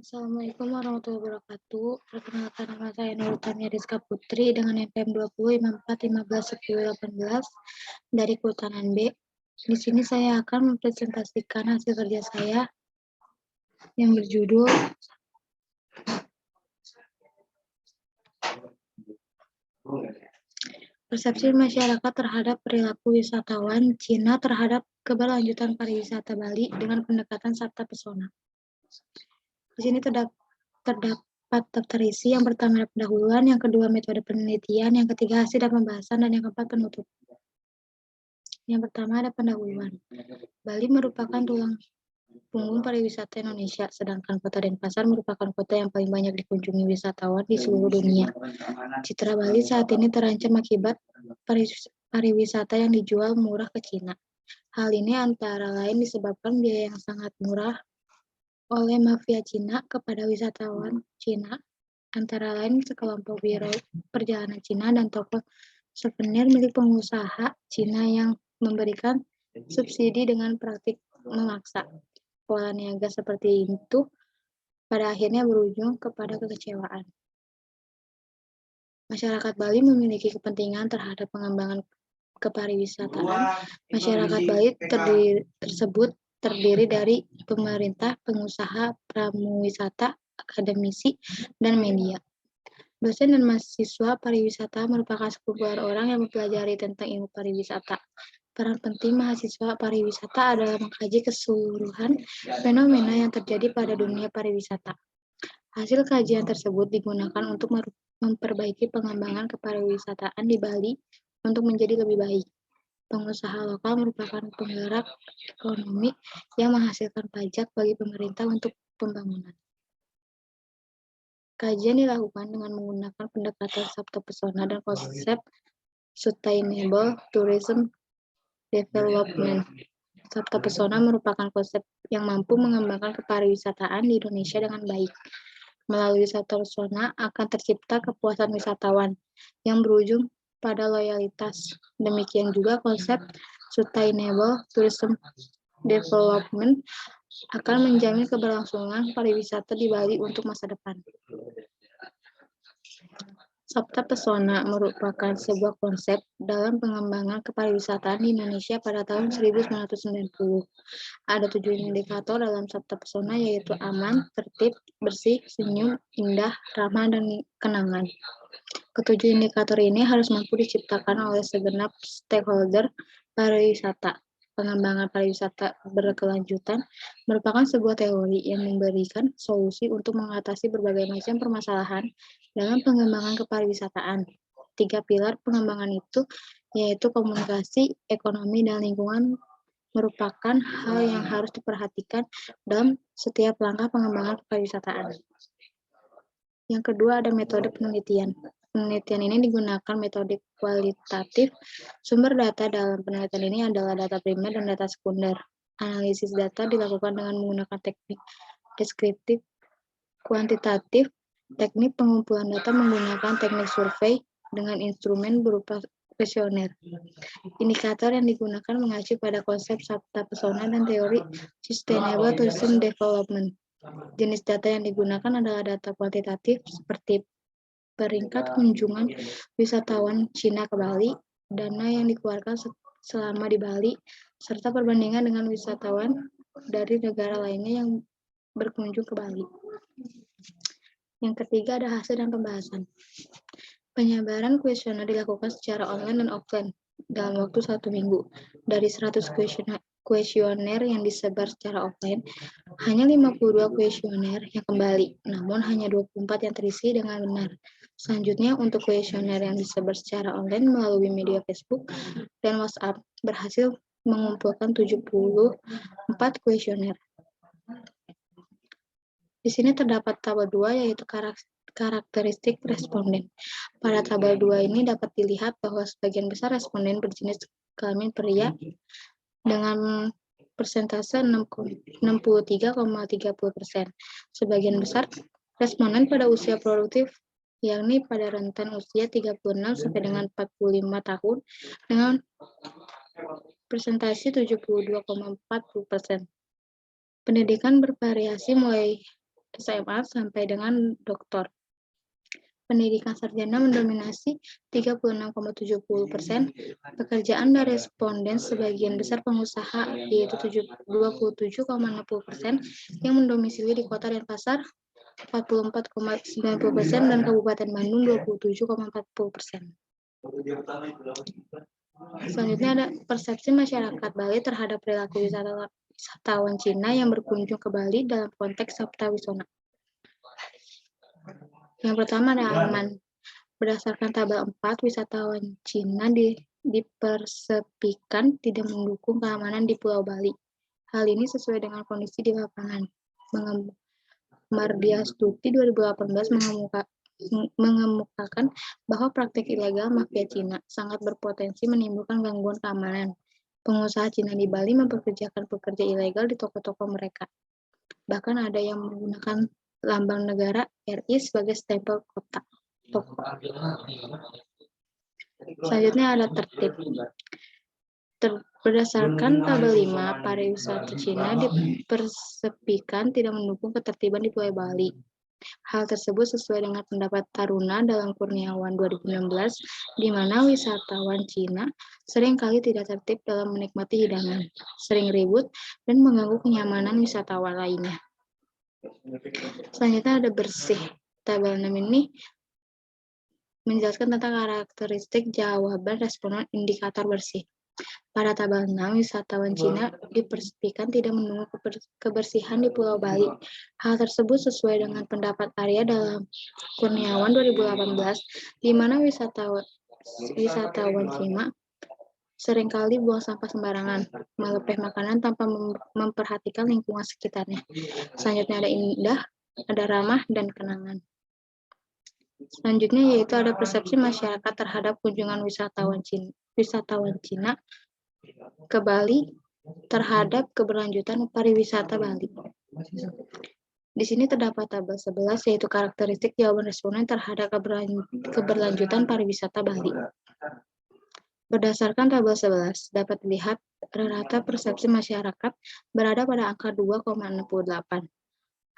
Assalamualaikum warahmatullahi wabarakatuh. Perkenalkan, nama saya Nur Tania Rizka Putri dengan NPM 2054151018 dari Kehutanan B. Di sini saya akan mempresentasikan hasil kerja saya yang berjudul Persepsi Masyarakat Terhadap Perilaku Wisatawan Cina Terhadap Keberlanjutan Pariwisata Bali dengan Pendekatan Sabta Pesona. Di sini terdapat daftar isi. Yang pertama ada pendahuluan, yang kedua metode penelitian, yang ketiga hasil dan pembahasan, dan yang keempat penutup. Yang pertama ada pendahuluan. Bali merupakan tulang punggung pariwisata Indonesia, sedangkan Kota Denpasar merupakan kota yang paling banyak dikunjungi wisatawan di seluruh dunia. Citra Bali saat ini terancam akibat pariwisata yang dijual murah ke Cina. Hal ini antara lain disebabkan biaya yang sangat murah oleh mafia Cina kepada wisatawan Cina, antara lain sekelompok biro perjalanan Cina dan toko souvenir milik pengusaha Cina yang memberikan subsidi dengan praktik memaksa. Pola niaga seperti itu pada akhirnya berujung kepada kekecewaan. Masyarakat Bali memiliki kepentingan terhadap pengembangan kepariwisataan. Masyarakat Bali tersebut terdiri dari pemerintah, pengusaha, pramuwisata, akademisi, dan media. Dosen dan mahasiswa pariwisata merupakan sekumpulan orang yang mempelajari tentang ilmu pariwisata. Peran penting mahasiswa pariwisata adalah mengkaji keseluruhan fenomena yang terjadi pada dunia pariwisata. Hasil kajian tersebut digunakan untuk memperbaiki pengembangan kepariwisataan di Bali untuk menjadi lebih baik. Pengusaha lokal merupakan penggerak ekonomi yang menghasilkan pajak bagi pemerintah untuk pembangunan. Kajian dilakukan dengan menggunakan pendekatan Sabta Pesona dan konsep Sustainable Tourism Development. Sabta Pesona merupakan konsep yang mampu mengembangkan kepariwisataan di Indonesia dengan baik. Melalui Sabta Pesona akan tercipta kepuasan wisatawan yang berujung pada loyalitas. Demikian juga konsep Sustainable Tourism Development akan menjamin keberlangsungan pariwisata di Bali untuk masa depan. Sabta Pesona merupakan sebuah konsep dalam pengembangan kepariwisataan di Indonesia pada tahun 1990. Ada 7 indikator dalam Sabta Pesona, yaitu aman, tertib, bersih, senyum, indah, ramah, dan kenangan. Ketujuh indikator ini harus mampu diciptakan oleh segenap stakeholder pariwisata. Pengembangan pariwisata berkelanjutan merupakan sebuah teori yang memberikan solusi untuk mengatasi berbagai macam permasalahan dalam pengembangan kepariwisataan. 3 pilar pengembangan itu yaitu komunikasi, ekonomi, dan lingkungan merupakan hal yang harus diperhatikan dalam setiap langkah pengembangan kepariwisataan. Yang kedua ada metode penelitian. Penelitian ini digunakan metode kualitatif. Sumber data dalam penelitian ini adalah data primer dan data sekunder. Analisis data dilakukan dengan menggunakan teknik deskriptif, kuantitatif, teknik pengumpulan data menggunakan teknik survei dengan instrumen berupa kuesioner. Indikator yang digunakan mengacu pada konsep Sabta Pesona dan teori Sustainable Tourism Development. Jenis data yang digunakan adalah data kuantitatif seperti peringkat kunjungan wisatawan Cina ke Bali, dana yang dikeluarkan selama di Bali, serta perbandingan dengan wisatawan dari negara lainnya yang berkunjung ke Bali. Yang ketiga ada hasil dan pembahasan. Penyebaran kuesioner dilakukan secara online dan offline dalam waktu 1 minggu. Dari 100 kuesioner yang disebar secara offline, hanya 52 kuesioner yang kembali, namun hanya 24 yang terisi dengan benar. Selanjutnya, untuk kuesioner yang disebar secara online melalui media Facebook dan WhatsApp, berhasil mengumpulkan 74 kuesioner. Di sini terdapat tabel 2, yaitu karakteristik responden. Pada tabel 2 ini dapat dilihat bahwa sebagian besar responden berjenis kelamin pria dengan persentase 63,30%. Sebagian besar responden pada usia produktif, yakni pada rentan usia 36 sampai dengan 45 tahun dengan persentase 72,40%. Pendidikan bervariasi mulai SMA sampai dengan doktor. Pendidikan sarjana mendominasi 36,70%, pekerjaan dari responden sebagian besar pengusaha yaitu 27,60% yang mendomisili di Kota Denpasar 44,90% dan Kabupaten Bandung 27,40%. Selanjutnya ada persepsi masyarakat Bali terhadap perilaku wisatawan Cina yang berkunjung ke Bali dalam konteks Sabta Wisona. Yang pertama ada aman. Berdasarkan tabel 4, wisatawan Cina dipersepikan tidak mendukung keamanan di Pulau Bali. Hal ini sesuai dengan kondisi di lapangan. Mardiastuti 2018 mengemukakan bahwa praktik ilegal mafia Cina sangat berpotensi menimbulkan gangguan keamanan. Pengusaha Cina di Bali mempekerjakan pekerja ilegal di toko-toko mereka. Bahkan ada yang menggunakan lambang negara RI sebagai stempel toko. Selanjutnya ada tertib. Berdasarkan tabel 5, pariwisata Cina dipersepikan tidak mendukung ketertiban di Pulau Bali. Hal tersebut sesuai dengan pendapat Taruna dalam Kurniawan 2016, di mana wisatawan Cina seringkali tidak tertib dalam menikmati hidangan, sering ribut, dan mengganggu kenyamanan wisatawan lainnya. Selanjutnya ada bersih. Tabel 6 ini menjelaskan tentang karakteristik jawaban responden indikator bersih. Pada tabel 6, wisatawan Cina dipersepikan tidak menunggu kebersihan di Pulau Bali. Hal tersebut sesuai dengan pendapat Arya dalam Kurniawan 2018, di mana wisatawan Cina seringkali buang sampah sembarangan, melepeh makanan tanpa memperhatikan lingkungan sekitarnya. Selanjutnya ada indah, ada ramah, dan kenangan. Selanjutnya yaitu ada persepsi masyarakat terhadap kunjungan wisatawan Cina ke Bali terhadap keberlanjutan pariwisata Bali. Di sini terdapat tabel 11 yaitu karakteristik jawaban responden terhadap keberlanjutan pariwisata Bali. Berdasarkan tabel 11, dapat dilihat rata persepsi masyarakat berada pada angka 2,68.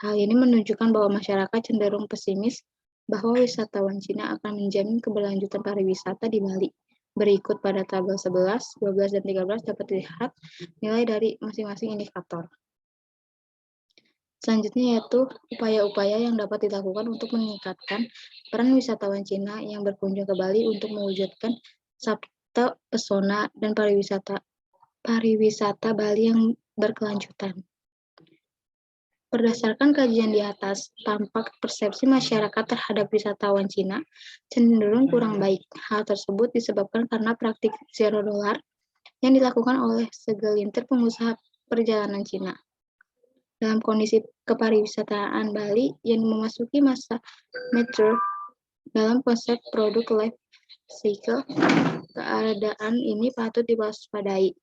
Hal ini menunjukkan bahwa masyarakat cenderung pesimis bahwa wisatawan Cina akan menjamin keberlanjutan pariwisata di Bali. Berikut pada tabel 11, 12, dan 13 dapat dilihat nilai dari masing-masing indikator. Selanjutnya yaitu upaya-upaya yang dapat dilakukan untuk meningkatkan peran wisatawan Cina yang berkunjung ke Bali untuk mewujudkan Sabta Pesona dan pariwisata Bali yang berkelanjutan. Berdasarkan kajian di atas, tampak persepsi masyarakat terhadap wisatawan Cina cenderung kurang baik. Hal tersebut disebabkan karena praktik zero dollar yang dilakukan oleh segelintir pengusaha perjalanan Cina. Dalam kondisi kepariwisataan Bali yang memasuki masa mature dalam konsep produk life cycle, keadaan ini patut diwaspadai.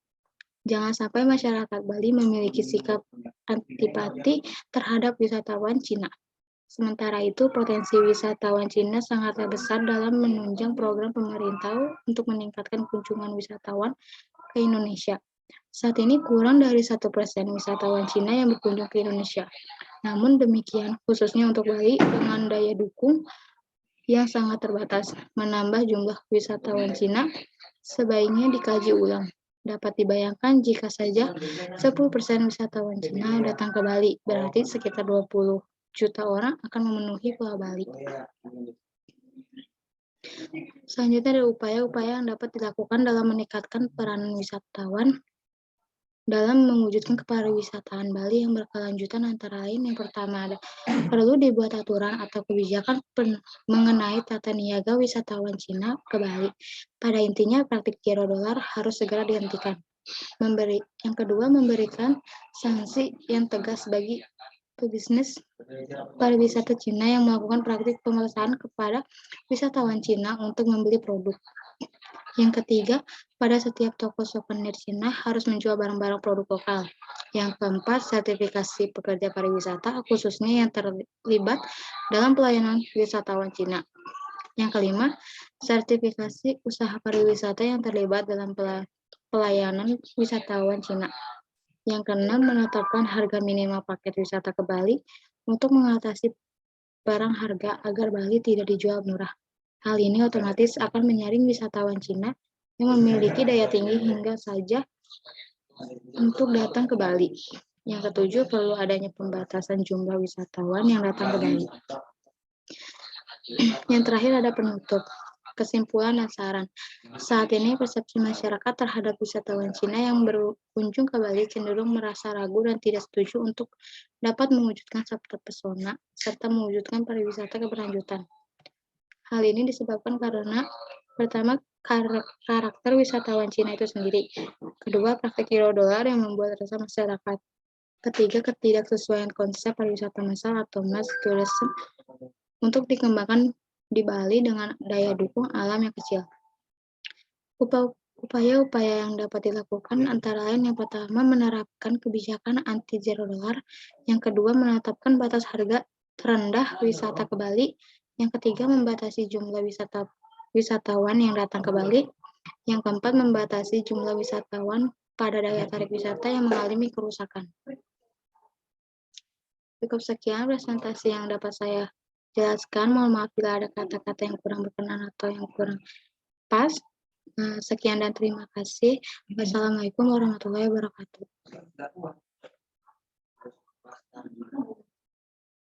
Jangan sampai masyarakat Bali memiliki sikap antipati terhadap wisatawan Cina. Sementara itu, potensi wisatawan Cina sangatlah besar dalam menunjang program pemerintah untuk meningkatkan kunjungan wisatawan ke Indonesia. Saat ini kurang dari 1% wisatawan Cina yang berkunjung ke Indonesia. Namun demikian, khususnya untuk Bali dengan daya dukung yang sangat terbatas, menambah jumlah wisatawan Cina sebaiknya dikaji ulang. Dapat dibayangkan jika saja 10% wisatawan Cina datang ke Bali, berarti sekitar 20 juta orang akan memenuhi Pulau Bali. Selanjutnya ada upaya-upaya yang dapat dilakukan dalam meningkatkan peranan wisatawan dalam mewujudkan kepariwisataan Bali yang berkelanjutan. Antara lain yang pertama ada perlu dibuat aturan atau kebijakan mengenai tata niaga wisatawan Cina ke Bali. Pada intinya praktik zero dollar harus segera dihentikan. Yang kedua, memberikan sanksi yang tegas bagi pebisnis pariwisata Cina yang melakukan praktik pemaksaan kepada wisatawan Cina untuk membeli produk. Yang ketiga, pada setiap toko souvenir Cina harus menjual barang-barang produk lokal. Yang keempat, sertifikasi pekerja pariwisata khususnya yang terlibat dalam pelayanan wisatawan Cina. Yang kelima, sertifikasi usaha pariwisata yang terlibat dalam pelayanan wisatawan Cina. Yang keenam, menetapkan harga minimal paket wisata ke Bali untuk mengatasi barang harga agar Bali tidak dijual murah. Hal ini otomatis akan menyaring wisatawan Cina yang memiliki daya tinggi hingga saja untuk datang ke Bali. Yang ketujuh, perlu adanya pembatasan jumlah wisatawan yang datang ke Bali. Yang terakhir ada penutup. Kesimpulan dan saran. Saat ini persepsi masyarakat terhadap wisatawan Cina yang berkunjung ke Bali cenderung merasa ragu dan tidak setuju untuk dapat mewujudkan sabta pesona serta mewujudkan pariwisata keberlanjutan. Hal ini disebabkan karena pertama, karakter wisatawan Cina itu sendiri. Kedua, praktik euro dolar yang membuat resah masyarakat. Ketiga, ketidaksesuaian konsep pariwisata massal atau mass tourism untuk dikembangkan di Bali dengan daya dukung alam yang kecil. Upaya-upaya yang dapat dilakukan antara lain yang pertama menerapkan kebijakan anti zero dollar, yang kedua menetapkan batas harga terendah wisata ke Bali, yang ketiga membatasi jumlah wisatawan yang datang ke Bali, yang keempat membatasi jumlah wisatawan pada daya tarik wisata yang mengalami kerusakan. Cukup sekian presentasi yang dapat saya jelaskan. Mohon maaf bila ada kata-kata yang kurang berkenan atau yang kurang pas. Sekian dan terima kasih. Wassalamualaikum warahmatullahi wabarakatuh.